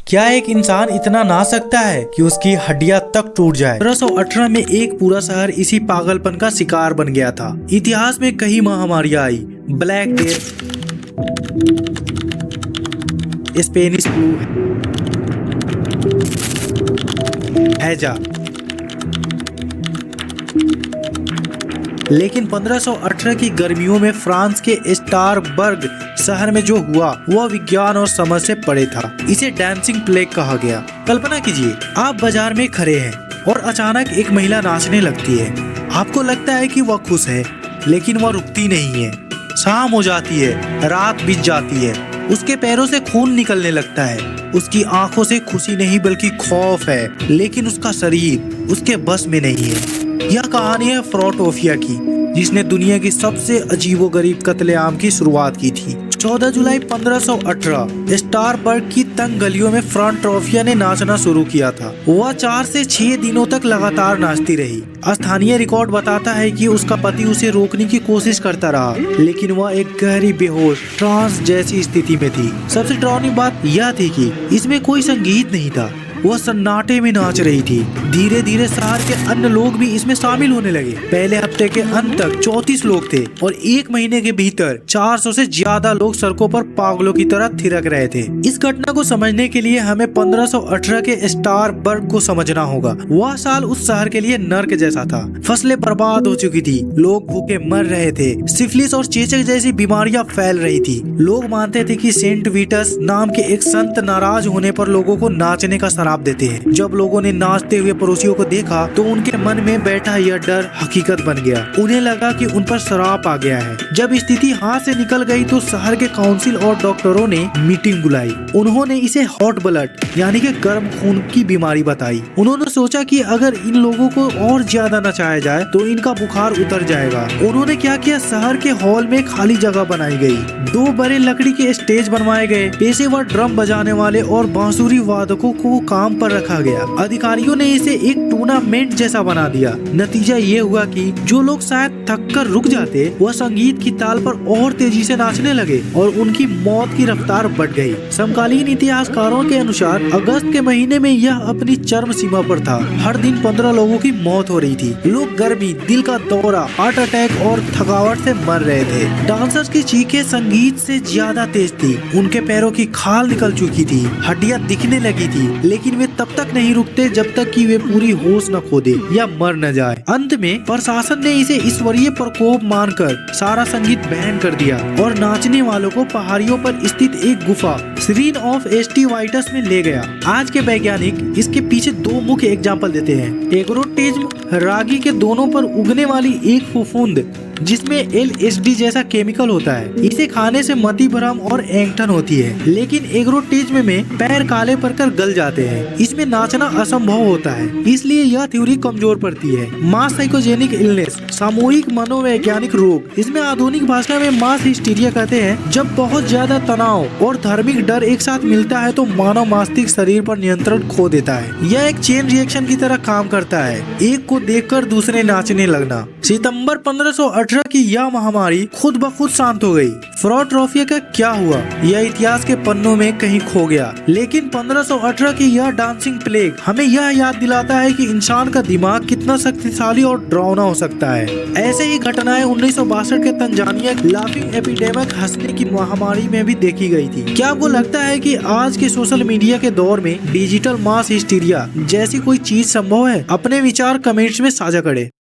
क्या एक इंसान इतना नाच सकता है कि उसकी हड्डियां तक टूट जाए। 1518 में एक पूरा शहर इसी पागलपन का शिकार बन गया था। इतिहास में कई महामारियां आई, ब्लैक डेथ, स्पेनिश फ्लू, हैजा, लेकिन 1518 की गर्मियों में फ्रांस के स्टारबर्ग शहर में जो हुआ वह विज्ञान और समझ से परे था। इसे डांसिंग प्लेग कहा गया। कल्पना कीजिए, आप बाजार में खड़े हैं और अचानक एक महिला नाचने लगती है। आपको लगता है कि वह खुश है, लेकिन वह रुकती नहीं है। शाम हो जाती है, रात बीत जाती है, उसके पैरों से खून निकलने लगता है। उसकी आंखों से खुशी नहीं बल्कि खौफ है, लेकिन उसका शरीर उसके बस में नहीं है। यह कहानी है फ्रॉटोफिया की, जिसने दुनिया की सबसे अजीबोगरीब कत्लेआम की शुरुआत की थी। 14 जुलाई 1518 स्टारबर्ग की तंग गलियों में फ्रॉटोफिया ने नाचना शुरू किया था। वह 4 से 6 दिनों तक लगातार नाचती रही। स्थानीय रिकॉर्ड बताता है कि उसका पति उसे रोकने की कोशिश करता रहा, लेकिन वह एक गहरी बेहोश ट्रांस जैसी स्थिति में थी। सबसे डरावनी बात यह थी कि इसमें कोई संगीत नहीं था, वह सन्नाटे में नाच रही थी। धीरे धीरे शहर के अन्य लोग भी इसमें शामिल होने लगे। पहले हफ्ते के अंत तक 34 लोग थे और 1 महीने के भीतर 400 से ज्यादा लोग सड़कों पर पागलों की तरह थिरक रहे थे। इस घटना को समझने के लिए हमें 1518 के स्टारबर्ग को समझना होगा। वह साल उस शहर के लिए नर्क जैसा था। फसलें बर्बाद हो चुकी थी, लोग भूखे मर रहे थे, सिफिलिस और चेचक जैसी बीमारियां फैल रही थी। लोग मानते थे कि सेंट विटस नाम के एक संत नाराज होने पर लोगों को नाचने का शराप देते हैं। जब लोगों ने नाचते हुए पड़ोसियों को देखा तो उनके मन में बैठा यह डर हकीकत बन गया। उन्हें लगा कि उन पर शराप आ गया है। जब स्थिति हाथ से निकल गई तो शहर के काउंसिल और डॉक्टरों ने मीटिंग बुलाई। उन्होंने इसे हॉट ब्लड यानी कि गर्म खून की बीमारी बताई। उन्होंने सोचा कि अगर इन लोगों को और ज्यादा नचाया जाए तो इनका बुखार उतर जाएगा। उन्होंने क्या किया, शहर के हॉल में खाली जगह बनाई गई। 2 बड़े लकड़ी के स्टेज बनवाए गए। पेशेवर ड्रम बजाने वाले और बांसुरी वादकों को काम पर रखा गया। अधिकारियों ने इसे एक टूर्नामेंट जैसा बना दिया। नतीजा ये हुआ कि जो लोग शायद थक कर रुक जाते, वह संगीत की ताल पर और तेजी से नाचने लगे और उनकी मौत की रफ्तार बढ़ गई। समकालीन इतिहासकारों के अनुसार अगस्त के महीने में यह अपनी चरम सीमा पर था। हर दिन 15 लोगों की मौत हो रही थी। लोग गर्मी, दिल का दौरा, हार्ट अटैक और थकावट से मर रहे थे। डांसर्स की चीखें संगीत से ज्यादा तेज थी। उनके पैरों की खाल निकल चुकी थी, हड्डियां दिखने लगी थी, लेकिन वे तब तक नहीं रुकते जब तक कि वे पूरी होश न खो दे या मर न जाए। अंत में प्रशासन ने इसे ईश्वरीय प्रकोप मानकर सारा संगीत बैन कर दिया और नाचने वालों को पहाड़ियों पर स्थित एक गुफा श्रीन ऑफ एस्टीवाइटस में ले गया। आज के वैज्ञानिक इसके पीछे 2 मुख्य एग्जाम्पल देते हैं। एग्रोटिज्म, रागी के दोनों पर उगने वाली एक फफूंद जिसमें LSD जैसा केमिकल होता है। इसे खाने से मति भ्रम और ऐंठन होती है, लेकिन एग्रोटिज्म में पैर काले पड़कर गल जाते हैं। इसमें नाचना असंभव होता है, इसलिए यह थ्योरी कमजोर पड़ती है। मास साइकोजेनिक इलनेस, सामूहिक मनोवैज्ञानिक रोग, इसमें आधुनिक भाषा में मास हिस्टीरिया कहते हैं। जब बहुत ज्यादा तनाव और धार्मिक डर एक साथ मिलता है तो मानव मस्तिष्क शरीर पर नियंत्रण खो देता है। यह एक चेन रिएक्शन की तरह काम करता है, एक को देखकर दूसरे नाचने लगना। सितंबर 1518 की यह महामारी खुद ब खुद शांत हो गई। फ्रॉटोफिया का क्या हुआ, यह इतिहास के पन्नों में कहीं खो गया, लेकिन 1518 की यह डांसिंग प्लेग हमें यह याद दिलाता है कि इंसान का दिमाग कितना शक्तिशाली और डरावना हो सकता है। ऐसे ही घटनाएं 1962 के तंजानिया लाफिंग एपिडेमिक, हंसने की महामारी में भी देखी गई थी। क्या आपको लगता है कि आज के सोशल मीडिया के दौर में डिजिटल मास हिस्टीरिया जैसी कोई चीज संभव है? अपने विचार कमेंट्स में साझा करें।